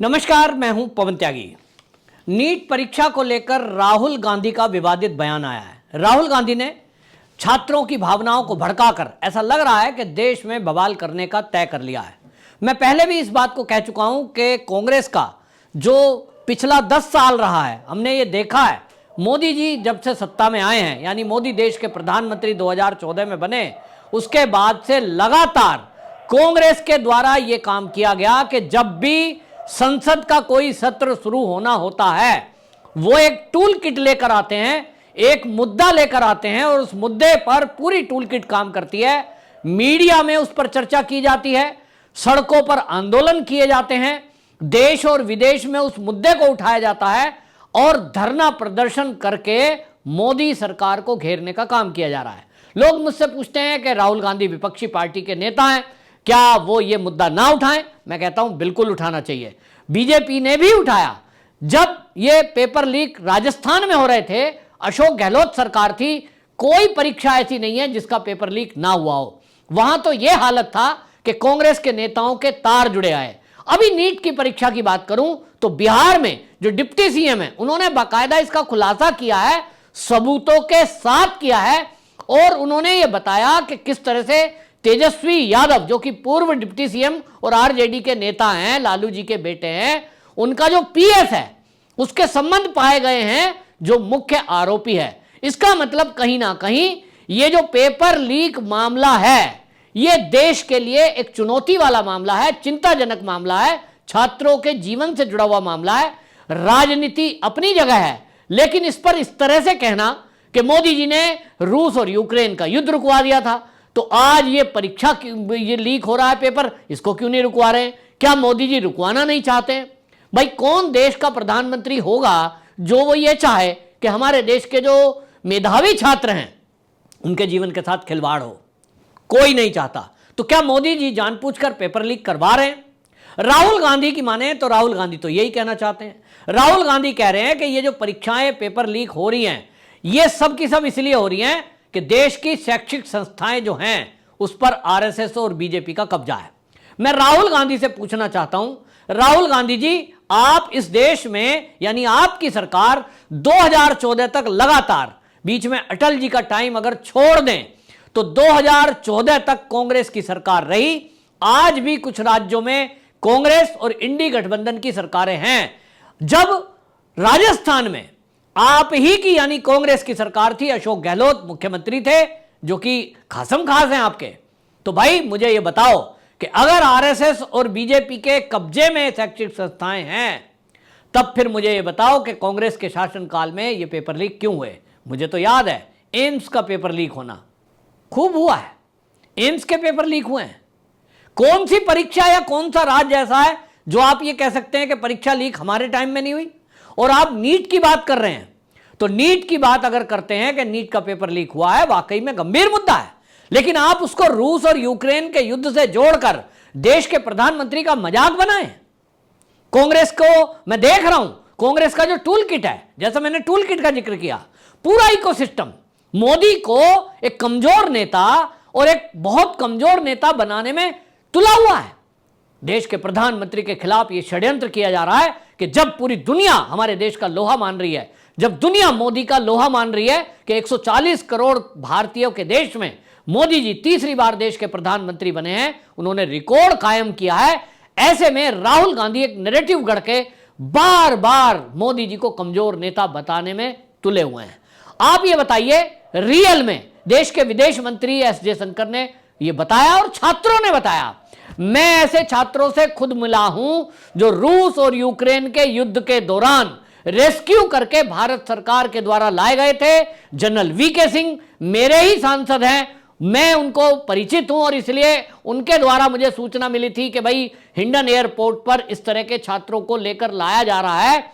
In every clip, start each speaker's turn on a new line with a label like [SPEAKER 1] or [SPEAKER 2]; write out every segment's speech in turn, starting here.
[SPEAKER 1] नमस्कार, मैं हूं पवन त्यागी। नीट परीक्षा को लेकर राहुल गांधी का विवादित बयान आया है। राहुल गांधी ने छात्रों की भावनाओं को भड़काकर ऐसा लग रहा है कि देश में बवाल करने का तय कर लिया है। मैं पहले भी इस बात को कह चुका हूं कि कांग्रेस का जो पिछला 10 साल रहा है, हमने ये देखा है। मोदी जी जब से सत्ता में आए हैं, यानी मोदी देश के प्रधानमंत्री 2014 में बने, उसके बाद से लगातार कांग्रेस के द्वारा यह काम किया गया कि जब भी संसद का कोई सत्र शुरू होना होता है, वो एक टूल किट लेकर आते हैं, एक मुद्दा लेकर आते हैं और उस मुद्दे पर पूरी टूल किट काम करती है। मीडिया में उस पर चर्चा की जाती है, सड़कों पर आंदोलन किए जाते हैं, देश और विदेश में उस मुद्दे को उठाया जाता है और धरना प्रदर्शन करके मोदी सरकार को घेरने का काम किया जा रहा है। लोग मुझसे पूछते हैं कि राहुल गांधी विपक्षी पार्टी के नेता हैं, क्या वो ये मुद्दा ना उठाएं? मैं कहता हूं बिल्कुल उठाना चाहिए। बीजेपी ने भी उठाया। जब ये पेपर लीक राजस्थान में हो रहे थे, अशोक गहलोत सरकार थी, कोई परीक्षा ऐसी नहीं है जिसका पेपर लीक ना हुआ हो। वहां तो यह हालत था कि कांग्रेस के नेताओं के तार जुड़े आए। अभी नीट की परीक्षा की बात करूं तो बिहार में जो डिप्टी सीएम है, उन्होंने बाकायदा इसका खुलासा किया है, सबूतों के साथ किया है और उन्होंने ये बताया कि किस तरह से तेजस्वी यादव, जो कि पूर्व डिप्टी सीएम और आरजेडी के नेता हैं, लालू जी के बेटे हैं, उनका जो पीएस है उसके संबंध पाए गए हैं, जो मुख्य आरोपी है। इसका मतलब कहीं ना कहीं ये जो पेपर लीक मामला है, ये देश के लिए एक चुनौती वाला मामला है, चिंताजनक मामला है, छात्रों के जीवन से जुड़ा हुआ मामला है। राजनीति अपनी जगह है, लेकिन इस पर इस तरह से कहना कि मोदी जी ने रूस और यूक्रेन का युद्ध रुकवा दिया था, तो आज ये परीक्षा ये लीक हो रहा है पेपर, इसको क्यों नहीं रुकवा रहे हैं? क्या मोदी जी रुकवाना नहीं चाहते हैं? भाई, कौन देश का प्रधानमंत्री होगा जो वो ये चाहे कि हमारे देश के जो मेधावी छात्र हैं उनके जीवन के साथ खिलवाड़ हो? कोई नहीं चाहता। तो क्या मोदी जी जानबूझकर पेपर लीक करवा रहे हैं? राहुल गांधी की माने तो राहुल गांधी तो यही कहना चाहते हैं। राहुल गांधी कह रहे हैं कि ये जो परीक्षाएं पेपर लीक हो रही हैं, ये सब की सब इसलिए हो रही हैं कि देश की शैक्षिक संस्थाएं जो हैं उस पर आरएसएस और बीजेपी का कब्जा है। मैं राहुल गांधी से पूछना चाहता हूं, राहुल गांधी जी, आप इस देश में, यानी आपकी सरकार 2014 तक लगातार, बीच में अटल जी का टाइम अगर छोड़ दें तो 2014 तक कांग्रेस की सरकार रही। आज भी कुछ राज्यों में कांग्रेस और इंडी गठबंधन की सरकारें हैं। जब राजस्थान में आप ही की यानी कांग्रेस की सरकार थी, अशोक गहलोत मुख्यमंत्री थे, जो कि खासम खास हैं आपके, तो भाई मुझे यह बताओ कि अगर आरएसएस और बीजेपी के कब्जे में शैक्षिक संस्थाएं हैं, तब फिर मुझे यह बताओ कि कांग्रेस के शासनकाल में यह पेपर लीक क्यों हुए? मुझे तो याद है एम्स का पेपर लीक होना खूब हुआ है, एम्स के पेपर लीक हुए हैं। कौन सी परीक्षा या कौन सा राज्य ऐसा है जो आप ये कह सकते हैं कि परीक्षा लीक हमारे टाइम में नहीं हुई? और आप नीट की बात कर रहे हैं, तो नीट की बात अगर करते हैं कि नीट का पेपर लीक हुआ है, वाकई में गंभीर मुद्दा है, लेकिन आप उसको रूस और यूक्रेन के युद्ध से जोड़कर देश के प्रधानमंत्री का मजाक बनाए। कांग्रेस को मैं देख रहा हूं, कांग्रेस का जो टूल किट है, जैसा मैंने टूल किट का जिक्र किया, पूरा इकोसिस्टम मोदी को एक कमजोर नेता और एक बहुत कमजोर नेता बनाने में तुला हुआ है। देश के प्रधानमंत्री के खिलाफ यह षड्यंत्र किया जा रहा है कि जब पूरी दुनिया हमारे देश का लोहा मान रही है, जब दुनिया मोदी का लोहा मान रही है कि 140 करोड़ भारतीयों के देश में मोदी जी तीसरी बार देश के प्रधानमंत्री बने हैं, उन्होंने रिकॉर्ड कायम किया है, ऐसे में राहुल गांधी एक नैरेटिव गढ़ के बार बार मोदी जी को कमजोर नेता बताने में तुले हुए हैं। आप ये बताइए, रियल में देश के विदेश मंत्री एस जयशंकर ने यह बताया और छात्रों ने बताया। मैं ऐसे छात्रों से खुद मिला हूं जो रूस और यूक्रेन के युद्ध के दौरान रेस्क्यू करके भारत सरकार के द्वारा लाए गए थे। जनरल वीके सिंह मेरे ही सांसद हैं, मैं उनको परिचित हूं और इसलिए उनके द्वारा मुझे सूचना मिली थी कि भाई हिंडन एयरपोर्ट पर इस तरह के छात्रों को लेकर लाया जा रहा है।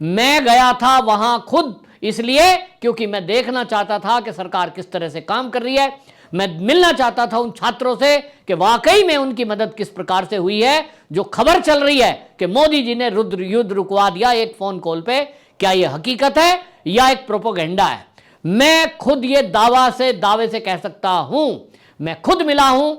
[SPEAKER 1] मैं गया था वहां खुद, इसलिए क्योंकि मैं देखना चाहता था कि सरकार किस तरह से काम कर रही है। मैं मिलना चाहता था उन छात्रों से कि वाकई में उनकी मदद किस प्रकार से हुई है। जो खबर चल रही है कि मोदी जी ने युद्ध रुकवा दिया एक फोन कॉल पे, क्या यह हकीकत है या एक प्रोपेगेंडा है? मैं खुद ये दावे से कह सकता हूं, मैं खुद मिला हूं,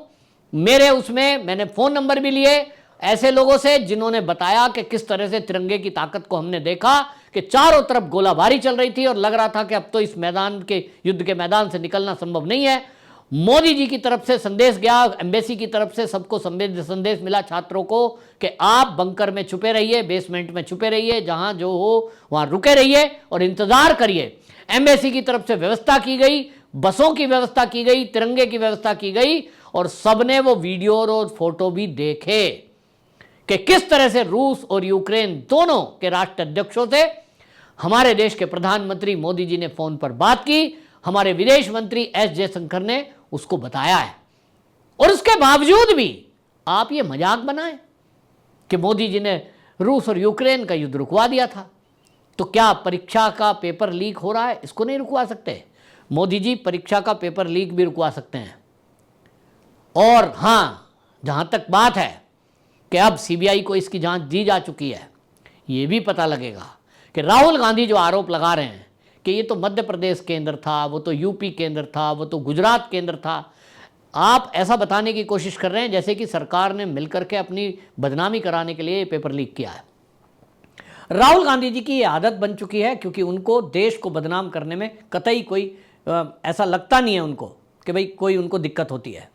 [SPEAKER 1] मेरे उसमें मैंने फोन नंबर भी लिए, ऐसे लोगों से जिन्होंने बताया कि किस तरह से तिरंगे की ताकत को हमने देखा कि चारों तरफ गोलाबारी चल रही थी और लग रहा था कि अब तो इस मैदान के युद्ध के मैदान से निकलना संभव नहीं है। मोदी जी की तरफ से संदेश गया, एम्बेसी की तरफ से सबको संदेश मिला छात्रों को कि आप बंकर में छुपे रहिए, बेसमेंट में छुपे रहिए, जहां जो हो वहां रुके रहिए और इंतजार करिए। एम्बेसी की तरफ से व्यवस्था की गई, बसों की व्यवस्था की गई, तिरंगे की व्यवस्था की गई और सबने वो वीडियो और फोटो भी देखे कि किस तरह से रूस और यूक्रेन दोनों के राष्ट्राध्यक्षों से हमारे देश के प्रधानमंत्री मोदी जी ने फोन पर बात की, हमारे विदेश मंत्री एस जयशंकर ने उसको बताया है। और उसके बावजूद भी आप ये मजाक बनाएं कि मोदी जी ने रूस और यूक्रेन का युद्ध रुकवा दिया था। तो क्या परीक्षा का पेपर लीक हो रहा है, इसको नहीं रुकवा सकते? मोदी जी परीक्षा का पेपर लीक भी रुकवा सकते हैं। और हां, जहां तक बात है कि अब सीबीआई को इसकी जांच दी जा चुकी है, यह भी पता लगेगा कि राहुल गांधी जो आरोप लगा रहे हैं कि ये तो मध्य प्रदेश केंद्र था, वो तो यूपी केंद्र था, वो तो गुजरात केंद्र था, आप ऐसा बताने की कोशिश कर रहे हैं जैसे कि सरकार ने मिलकर के अपनी बदनामी कराने के लिए पेपर लीक किया है। राहुल गांधी जी की ये आदत बन चुकी है, क्योंकि उनको देश को बदनाम करने में कतई कोई ऐसा लगता नहीं है उनको कि भाई कोई उनको दिक्कत होती है।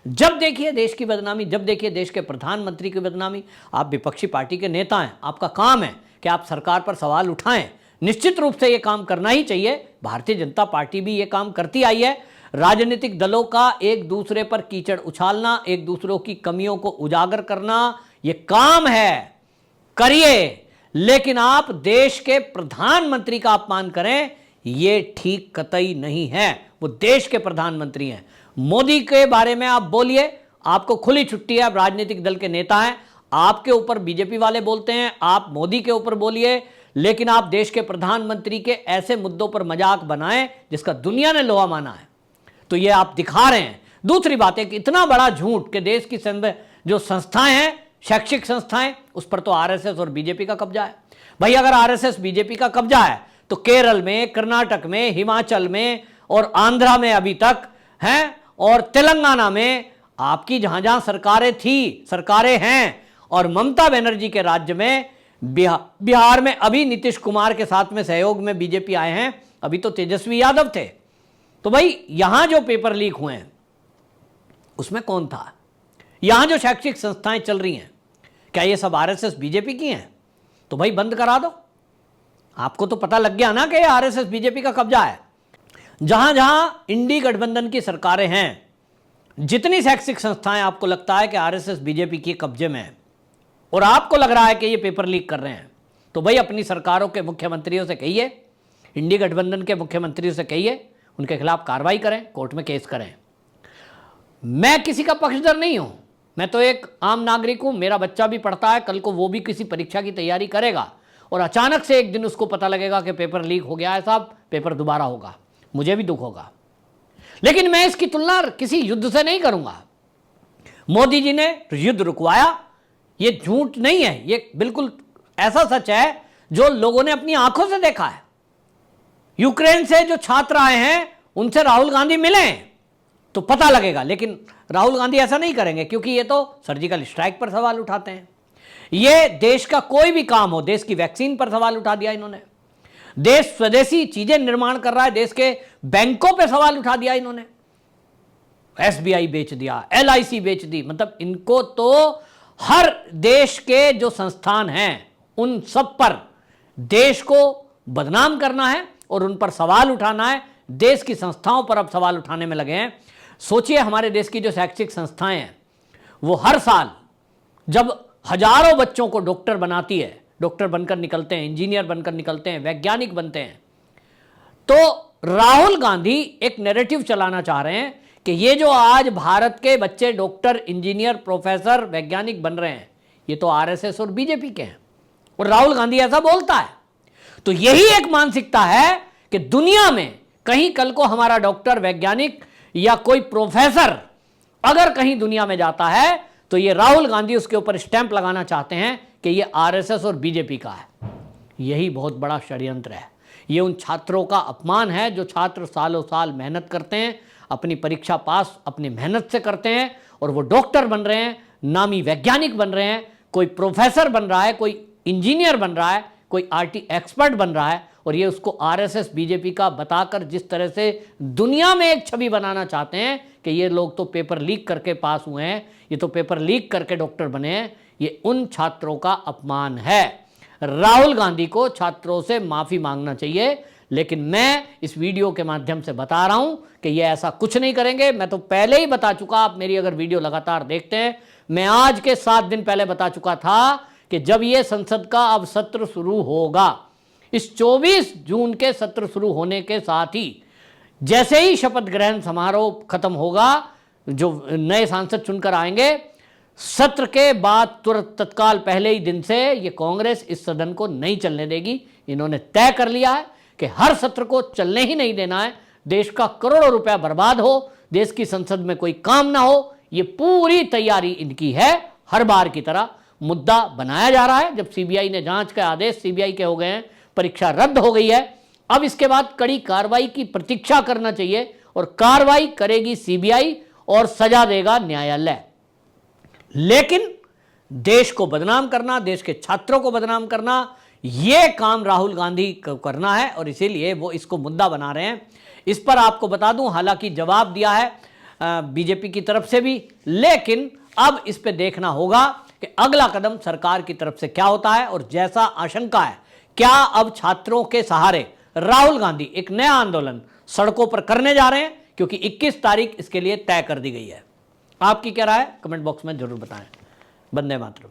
[SPEAKER 1] जब देखिए देश की बदनामी, जब देखिए देश के प्रधानमंत्री की बदनामी। आप विपक्षी पार्टी के नेता हैं, आपका काम है कि आप सरकार पर सवाल उठाएं। निश्चित रूप से ये काम करना ही चाहिए। भारतीय जनता पार्टी भी ये काम करती आई है। राजनीतिक दलों का एक दूसरे पर कीचड़ उछालना, एक दूसरों की कमियों को उजागर करना, ये काम है, करिए। लेकिन आप देश के प्रधानमंत्री का अपमान करें, ये ठीक कतई नहीं है। वो देश के प्रधानमंत्री हैं। मोदी के बारे में आप बोलिए, आपको खुली छुट्टी है, आप राजनीतिक दल के नेता हैं, आपके ऊपर बीजेपी वाले बोलते हैं, आप मोदी के ऊपर बोलिए, लेकिन आप देश के प्रधानमंत्री के ऐसे मुद्दों पर मजाक बनाएं जिसका दुनिया ने लोहा माना है, तो ये आप दिखा रहे हैं। दूसरी बात है कि इतना बड़ा झूठ कि देश की जो संस्थाएं हैं, शैक्षिक संस्थाएं, उस पर तो आरएसएस और बीजेपी का कब्जा है। भाई अगर आरएसएस बीजेपी का कब्जा है तो केरल में, कर्नाटक में, हिमाचल में और आंध्रा में अभी तक हैं, और तेलंगाना में आपकी जहां जहां सरकारें थी, सरकारें हैं, और ममता बनर्जी के राज्य में, बिहार में अभी नीतीश कुमार के साथ में सहयोग में बीजेपी आए हैं, अभी तो तेजस्वी यादव थे। तो भाई यहां जो पेपर लीक हुए हैं उसमें कौन था? यहां जो शैक्षिक संस्थाएं चल रही हैं, क्या ये सब आरएसएस बीजेपी की हैं? तो भाई बंद करा दो। आपको तो पता लग गया ना कि आरएसएस बीजेपी का कब्जा है। जहां जहां इंडी गठबंधन की सरकारें हैं, जितनी शैक्षिक संस्थाएं आपको लगता है कि आरएसएस बीजेपी के कब्जे में है और आपको लग रहा है कि ये पेपर लीक कर रहे हैं, तो भाई अपनी सरकारों के मुख्यमंत्रियों से कहिए, इंडी गठबंधन के मुख्यमंत्रियों से कहिए, उनके खिलाफ कार्रवाई करें, कोर्ट में केस करें। मैं किसी का पक्षधर नहीं हूं, मैं तो एक आम नागरिक हूं। मेरा बच्चा भी पढ़ता है, कल को वो भी किसी परीक्षा की तैयारी करेगा और अचानक से एक दिन उसको पता लगेगा कि पेपर लीक हो गया है साहब, पेपर दोबारा होगा, मुझे भी दुख होगा। लेकिन मैं इसकी तुलना किसी युद्ध से नहीं करूंगा। मोदी जी ने युद्ध रुकवाया, ये झूठ नहीं है, ये बिल्कुल ऐसा सच है जो लोगों ने अपनी आंखों से देखा है। यूक्रेन से जो छात्र आए हैं उनसे राहुल गांधी मिले तो पता लगेगा, लेकिन राहुल गांधी ऐसा नहीं करेंगे, क्योंकि ये तो सर्जिकल स्ट्राइक पर सवाल उठाते हैं। ये देश का कोई भी काम हो, देश की वैक्सीन पर सवाल उठा दिया इन्होंने, देश स्वदेशी चीजें निर्माण कर रहा है, देश के बैंकों पे सवाल उठा दिया इन्होंने, एसबीआई बेच दिया, एलआईसी बेच दी। मतलब इनको तो हर देश के जो संस्थान हैं उन सब पर देश को बदनाम करना है और उन पर सवाल उठाना है। देश की संस्थाओं पर अब सवाल उठाने में लगे हैं। सोचिए हमारे देश की जो शैक्षिक संस्थाएं हैं वो हर साल जब हजारों बच्चों को डॉक्टर बनाती है, डॉक्टर बनकर निकलते हैं, इंजीनियर बनकर निकलते हैं, वैज्ञानिक बनते हैं, तो राहुल गांधी एक नैरेटिव चलाना चाह रहे हैं कि ये जो आज भारत के बच्चे डॉक्टर, इंजीनियर, प्रोफेसर, वैज्ञानिक बन रहे हैं, ये तो आरएसएस और बीजेपी के हैं, और राहुल गांधी ऐसा बोलता है। तो यही एक मानसिकता है कि दुनिया में कहीं कल को हमारा डॉक्टर, वैज्ञानिक या कोई प्रोफेसर अगर कहीं दुनिया में जाता है तो ये राहुल गांधी उसके ऊपर स्टैंप लगाना चाहते हैं कि ये आरएसएस और बीजेपी का है। यही बहुत बड़ा षड्यंत्र है। ये उन छात्रों का अपमान है जो छात्र सालों साल मेहनत करते हैं, अपनी परीक्षा पास अपनी मेहनत से करते हैं और वो डॉक्टर बन रहे हैं, नामी वैज्ञानिक बन रहे हैं, कोई प्रोफेसर बन रहा है, कोई इंजीनियर बन रहा है, कोई आईटी एक्सपर्ट बन रहा है, और ये उसको आरएसएस बीजेपी का बताकर जिस तरह से दुनिया में एक छवि बनाना चाहते हैं कि ये लोग तो पेपर लीक करके पास हुए हैं, ये तो पेपर लीक करके डॉक्टर बने हैं, ये उन छात्रों का अपमान है। राहुल गांधी को छात्रों से माफी मांगना चाहिए, लेकिन मैं इस वीडियो के माध्यम से बता रहा हूं कि ये ऐसा कुछ नहीं करेंगे। मैं तो पहले ही बता चुका, आप मेरी अगर वीडियो लगातार देखते हैं, मैं आज के 7 दिन पहले बता चुका था कि जब ये संसद का अब सत्र शुरू होगा, इस 24 जून के सत्र शुरू होने के साथ ही जैसे ही शपथ ग्रहण समारोह खत्म होगा, जो नए सांसद चुनकर आएंगे, सत्र के बाद तुरंत तत्काल पहले ही दिन से ये कांग्रेस इस सदन को नहीं चलने देगी। इन्होंने तय कर लिया है कि हर सत्र को चलने ही नहीं देना है। देश का करोड़ों रुपया बर्बाद हो, देश की संसद में कोई काम ना हो, ये पूरी तैयारी इनकी है। हर बार की तरह मुद्दा बनाया जा रहा है। जब सीबीआई ने जांच के आदेश सीबीआई के हो गए हैं, परीक्षा रद्द हो गई है, अब इसके बाद कड़ी कार्रवाई की प्रतीक्षा करना चाहिए, और कार्रवाई करेगी सीबीआई और सजा देगा न्यायालय। लेकिन देश को बदनाम करना, देश के छात्रों को बदनाम करना, यह काम राहुल गांधी को करना है, और इसीलिए वो इसको मुद्दा बना रहे हैं। इस पर आपको बता दूं, हालांकि जवाब दिया है बीजेपी की तरफ से भी, लेकिन अब इस पे देखना होगा कि अगला कदम सरकार की तरफ से क्या होता है। और जैसा आशंका है, क्या अब छात्रों के सहारे राहुल गांधी एक नया आंदोलन सड़कों पर करने जा रहे हैं, क्योंकि 21 तारीख इसके लिए तय कर दी गई है। आपकी क्या राय है, कमेंट बॉक्स में जरूर बताएं। वंदे मातरम।